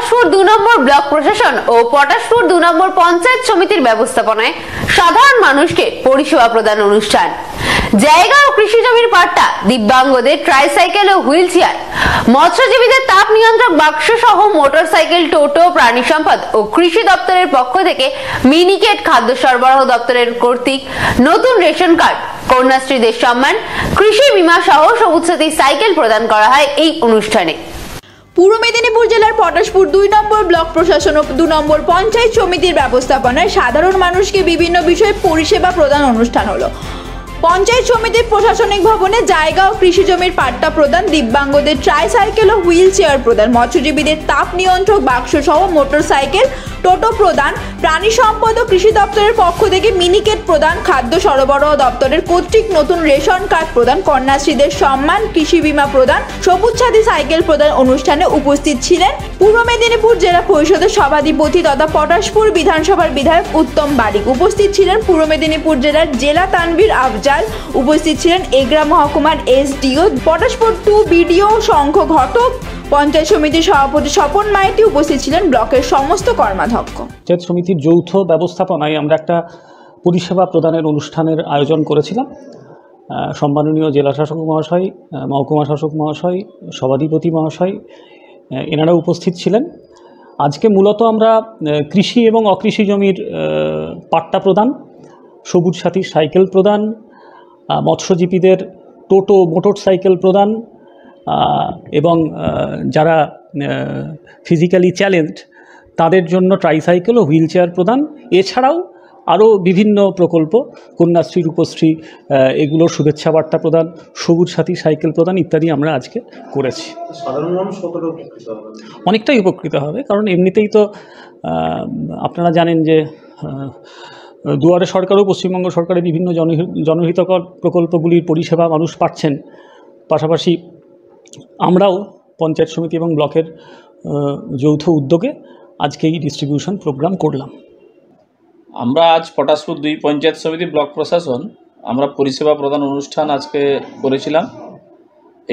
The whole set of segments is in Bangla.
পটাশপুর 2 নম্বর ব্লক প্রশাসন ও পটাশপুর 2 নম্বর পঞ্চায়েত সমিতির ব্যবস্থাপনায় সাধারণ মানুষকে পরিষেবা প্রদান অনুষ্ঠান। জায়গা ও কৃষি জমির পাট্টা, দিব্যাঙ্গদের ট্রাইসাইকেল ও হুইল চেয়ার, মৎস্যজীবীদের তাপ নিয়ন্ত্রক বাক্স সহ মোটরসাইকেল, টোটো, প্রাণী সম্পদ ও কৃষি দপ্তরের পক্ষ থেকে মিনিকেট, খাদ্য সরবরাহ দপ্তরের কর্তৃক নতুন রেশন কার্ড, কন্যাশ্রীদের সম্মান, কৃষি বীমা সহ সবুজ সাথী সাইকেল প্রদান করা হয় এই অনুষ্ঠানে। পূর্ব মেদিনীপুর জেলার পটাশপুর 2 নম্বর ব্লক প্রশাসন ও 2 নম্বর পঞ্চায়েত সমিতির ব্যবস্থাপনায় সাধারণ মানুষকে বিভিন্ন বিষয়ে পরিষেবা প্রদান অনুষ্ঠান হলো। পঞ্চায়েত সমিতির প্রশাসনিক ভবনে জায়গা ও কৃষি জমির পাট্টা প্রদান, দিব্যাঙ্গদের ট্রাইসাইকেল ও হুইল চেয়ার প্রদান, মৎস্যজীবীদের তাপ নিয়ন্ত্রক বাক্স সহ মোটরসাইকেল, টোটো প্রদান, প্রাণী সম্পদ ও কৃষি দপ্তরের পক্ষ থেকে মিনিকেট প্রদান, খাদ্য সরবরাহ দপ্তরের কর্তৃক নতুন রেশন কার্ড প্রদান, কন্যাশ্রীদের সম্মান, কৃষি বীমা প্রদান, সবুজ সাথী সাইকেল প্রদান অনুষ্ঠানে উপস্থিত ছিলেন পূর্ব মেদিনীপুর জেলা পরিষদের সভাধিপতি তথা পটাশপুর বিধানসভার বিধায়ক উত্তম বারিক। উপস্থিত ছিলেন পূর্ব মেদিনীপুর জেলার জেলা তানভীর আফজাল, উপস্থিত ছিলেন এগরা মহকুমার এসডিও, পটাশপুর 2 বিডিও শঙ্খ ঘটক, পঞ্চায়েত সমিতির সভাপতি স্বপন মাইতি, উপস্থিত ছিলেন ব্লকের সমস্ত কর্মাধ্যক্ষ। পঞ্চায়েত সমিতির যৌথ ব্যবস্থাপনায় আমরা একটা পরিষেবা প্রদানের অনুষ্ঠানের আয়োজন করেছিলাম। সম্মাননীয় জেলা শাসক মহাশয়, মহকুমা শাসক মহাশয়, সভাধিপতি মহাশয় এনারা উপস্থিত ছিলেন। আজকে মূলত আমরা কৃষি এবং অকৃষি জমির পাট্টা প্রদান, সবুজ সাথী সাইকেল প্রদান, মৎস্যজীবীদের টোটো মোটর সাইকেল প্রদান এবং যারা ফিজিক্যালি চ্যালেঞ্জড তাদের জন্য ট্রাইসাইকেল ও হুইল চেয়ার প্রদান, এছাড়াও আরও বিভিন্ন প্রকল্প, কন্যাশ্রী, রূপশ্রী, এগুলোর শুভেচ্ছা বার্তা প্রদান, সবুজ সাথী সাইকেল প্রদান ইত্যাদি আমরা আজকে করেছি। সাধারণ মানুষ কতটা উপকৃত হবে? অনেকটাই উপকৃত হবে, কারণ এমনিতেই তো আপনারা জানেন যে দুয়ারে সরকার ও পশ্চিমবঙ্গ সরকারের বিভিন্ন জনহিতকর প্রকল্পগুলির পরিষেবা মানুষ পাচ্ছেন। পাশাপাশি আমরাও পঞ্চায়েত সমিতি এবং ব্লকের যৌথ উদ্যোগে আজকে এই ডিস্ট্রিবিউশন প্রোগ্রাম করলাম। আমরা আজ পটাশপুর 2 পঞ্চায়েত সমিতি ব্লক প্রশাসন আমরা পরিষেবা প্রদান অনুষ্ঠান আজকে করেছিলাম।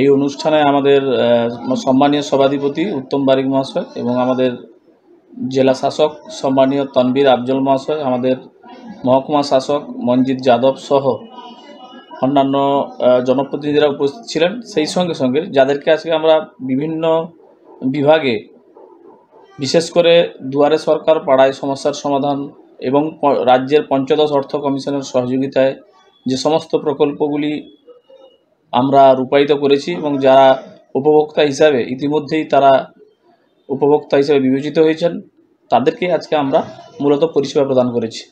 এই অনুষ্ঠানে আমাদের সম্মানীয় সভাধিপতি উত্তম বারিক মহাশয় এবং আমাদের জেলা শাসক সম্মানীয় তানভীর আফজল মহাশয়, আমাদের মহকুমা শাসক মঞ্জিত যাদব সহ অন্যান্য জনপ্রতিনিধিরা উপস্থিত ছিলেন। সেই সঙ্গে সঙ্গে যাদেরকে আজকে আমরা বিভিন্ন বিভাগে, বিশেষ করে দুয়ারে সরকার, পাড়ায় সমস্যার সমাধান এবং রাজ্যের পঞ্চদশ অর্থ কমিশনের সহযোগিতায় যে সমস্ত প্রকল্পগুলি আমরা রূপায়িত করেছি এবং যারা উপভোক্তা হিসাবে ইতিমধ্যেই তারা উপভোক্তা হিসেবে বিবেচিত হয়েছেন, তাদেরকে আজকে আমরা মূলত পরিষেবা প্রদান করেছি।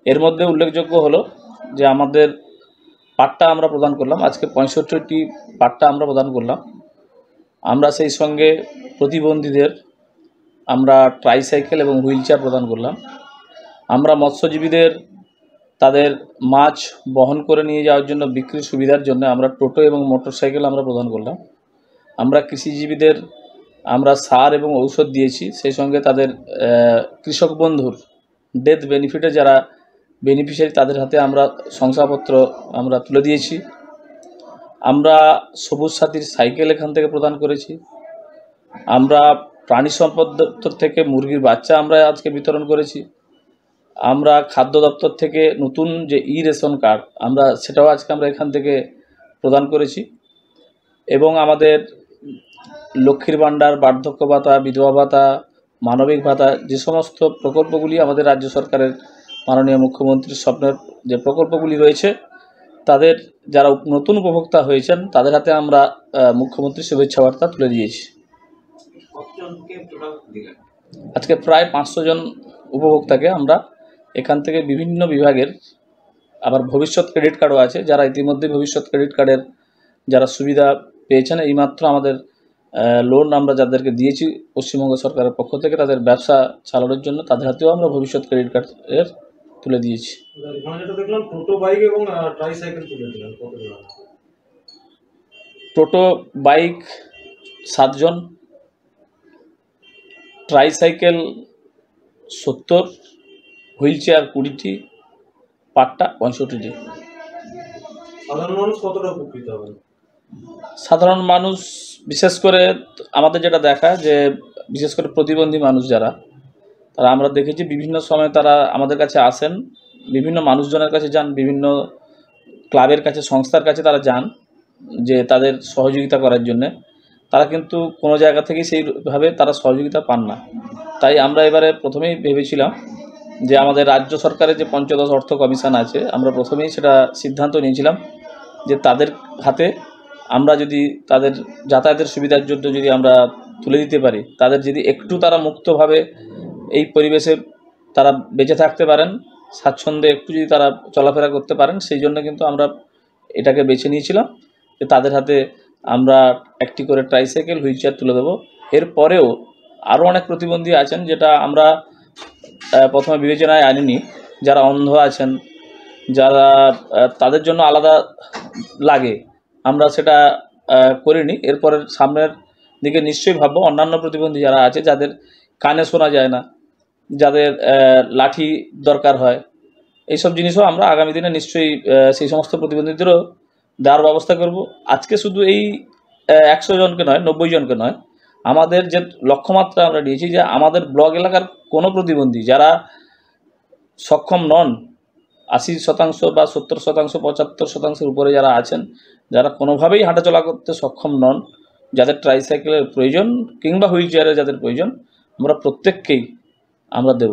এর মধ্যে উল্লেখযোগ্য হলো যে আমাদের পাট্টা আমরা প্রদান করলাম, আজকে 65টি পাট্টা আমরা প্রদান করলাম। আমরা সেই সঙ্গে প্রতিবন্ধীদের আমরা ট্রাইসাইকেল এবং হুইল চেয়ার প্রদান করলাম। আমরা মৎস্যজীবীদের তাদের মাছ বহন করে নিয়ে যাওয়ার জন্য বিক্রির সুবিধার জন্য আমরা টোটো এবং মোটরসাইকেল আমরা প্রদান করলাম। আমরা কৃষিজীবীদের আমরা সার এবং ঔষধ দিয়েছি, সেই সঙ্গে তাদের কৃষক বন্ধুর ডেথ বেনিফিটে যারা বেনিফিশিয়ারি তাদের হাতে আমরা শংসাপত্র আমরা তুলে দিয়েছি। আমরা সবুজ সাথীর সাইকেল এখান থেকে প্রদান করেছি। আমরা প্রাণী সম্পদ দপ্তর থেকে মুরগির বাচ্চা আমরা আজকে বিতরণ করেছি। আমরা খাদ্য দপ্তর থেকে নতুন যে রেশন কার্ড আমরা সেটাও আজকে আমরা এখান থেকে প্রদান করেছি। এবং আমাদের লক্ষ্মীর ভাণ্ডার, বার্ধক্য ভাতা, বিধবা ভাতা, মানবিক ভাতা, যে সমস্ত প্রকল্পগুলি আমাদের রাজ্য সরকারের মাননীয় মুখ্যমন্ত্রীর স্বপ্নের যে প্রকল্পগুলি রয়েছে, তাদের যারা নতুন উপভোক্তা হয়েছেন তাদের হাতে আমরা মুখ্যমন্ত্রীর শুভেচ্ছা বার্তা তুলে দিয়েছি। আজকে প্রায় 500 জন উপভোক্তাকে আমরা এখান থেকে বিভিন্ন বিভাগের, আবার ভবিষ্যৎ ক্রেডিট কার্ডও আছে, যারা ইতিমধ্যে ভবিষ্যৎ ক্রেডিট কার্ডের যারা সুবিধা পেয়েছেন, এইমাত্র আমাদের লোন আমরা যাদেরকে দিয়েছি পশ্চিমবঙ্গ সরকারের পক্ষ থেকে তাদের ব্যবসা চালানোর জন্য, তাদের হাতেও আমরা ভবিষ্যৎ ক্রেডিট কার্ডের তুলে দিয়েছি। টোটো বাইক 7 জন, ট্রাইসাইকেল 70, হুইল চেয়ার 20টি, পাট্টা 65টি। সাধারণ মানুষ কতটা উপকৃত হবে? সাধারণ মানুষ বিশেষ করে আমাদের যেটা দেখা যে বিশেষ করে প্রতিবন্ধী মানুষ যারা, তারা আমরা দেখেছি বিভিন্ন সময় তারা আমাদের কাছে আসেন, বিভিন্ন মানুষজনের কাছে যান, বিভিন্ন ক্লাবের কাছে, সংস্থার কাছে তারা যান যে তাদের সহযোগিতা করার জন্যে। তারা কিন্তু কোনো জায়গা থেকেই সেইভাবে তারা সহযোগিতা পান না। তাই আমরা এবারে প্রথমেই ভেবেছিলাম যে আমাদের রাজ্য সরকারের যে পঞ্চদশ অর্থ কমিশন আছে, আমরা প্রথমেই সেটা সিদ্ধান্ত নিয়েছিলাম যে তাদের হাতে আমরা যদি তাদের যাতায়াতের সুবিধার জন্য যদি আমরা তুলে দিতে পারি, তাদের যদি একটু তারা মুক্তভাবে এই পরিবেশে তারা বেঁচে থাকতে পারেন, স্বাচ্ছন্দ্যে একটু যদি তারা চলাফেরা করতে পারেন, সেই জন্য কিন্তু আমরা এটাকে বেছে নিয়েছিলাম যে তাদের হাতে আমরা একটি করে ট্রাইসাইকেল, হুইল চেয়ার তুলে দেবো। এরপরেও আরও অনেক প্রতিবন্ধী আছেন যেটা আমরা প্রথমে বিবেচনায় আনিনি, যারা অন্ধ আছেন, যারা তাদের জন্য আলাদা লাগে, আমরা সেটা করিনি। এরপরের সামনের দিকে নিশ্চয়ই ভাববো অন্যান্য প্রতিবন্ধী যারা আছে, যাদের কানে শোনা যায় না, যাদের লাঠি দরকার হয়, এইসব জিনিসও আমরা আগামী দিনে নিশ্চয়ই সেই সমস্ত প্রতিবন্ধীদেরও দেওয়ার ব্যবস্থা করব। আজকে শুধু এই 100 জনকে নয়, 90 জনকে নয়, আমাদের যে লক্ষ্যমাত্রা আমরা নিয়েছি যে আমাদের ব্লক এলাকার কোনো প্রতিবন্ধী যারা সক্ষম নন, 80% বা 70%, 75%-এর উপরে যারা আছেন, যারা কোনোভাবেই হাঁটাচলা করতে সক্ষম নন, যাদের ট্রাইসাইকেলের প্রয়োজন কিংবা হুইল চেয়ারের যাদের প্রয়োজন, আমরা প্রত্যেককেই আমরা দেব।